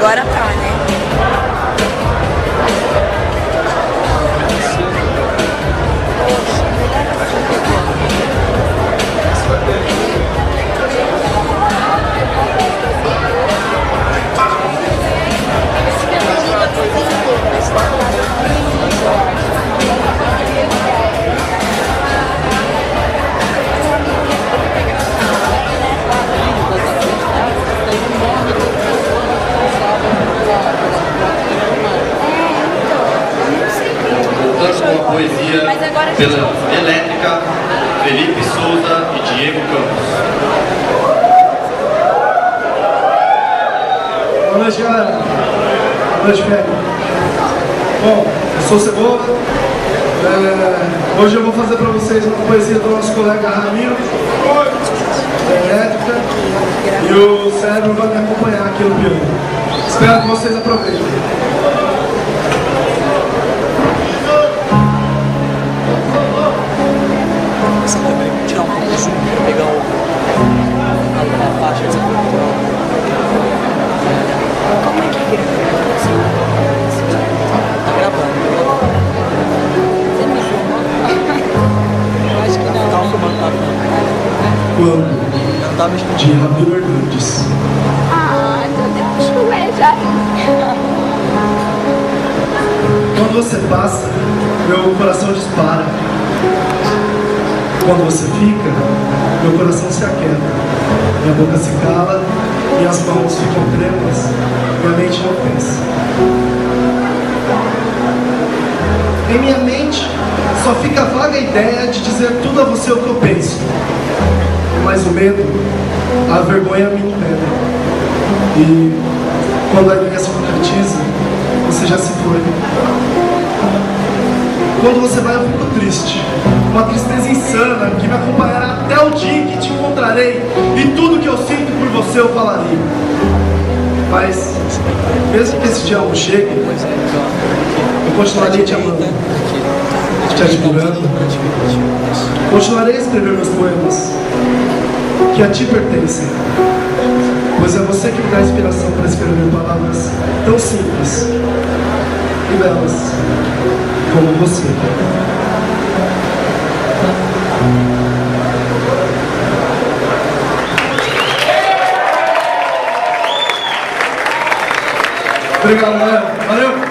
Agora tá, né? Com a poesia pela Elétrica, Felipe Souza e Diego Campos. Boa noite, galera. Boa noite, Félix. Bom, eu sou o Cebola. Hoje eu vou fazer para vocês uma poesia do nosso colega Ramiro, da Elétrica, e o Cérebro vai me acompanhar aqui no piano. Espero que vocês aproveitem. Você também tirar um pouco do zoom para pegar a faixa de Como é que grava? Tá gravando. Você me filmou? Eu acho que não. Tá filmando, tá filmando. Quando? Não tá mexendo. De Ramiro Hernandes. Ah, meu Deus, ué, já. Quando você passa, meu coração dispara. Quando você fica, meu coração se aquieta. Minha boca se cala, minhas mãos ficam trêmulas, minha mente não pensa. Em minha mente, só fica a vaga ideia de dizer tudo a você o que eu penso. Mas o medo, a vergonha me impede. E quando a ideia se concretiza, você já se foi. Quando você vai, eu fico triste. Uma tristeza insana que me acompanhará até o dia em que te encontrarei. E tudo que eu sinto por você eu falaria. Mas, mesmo que esse dia não chegue, eu continuarei te amando, te admirando. Continuarei a escrever meus poemas, que a ti pertencem. Pois é você que me dá inspiração para escrever palavras tão simples e belas como você. Obrigado, galera. Valeu!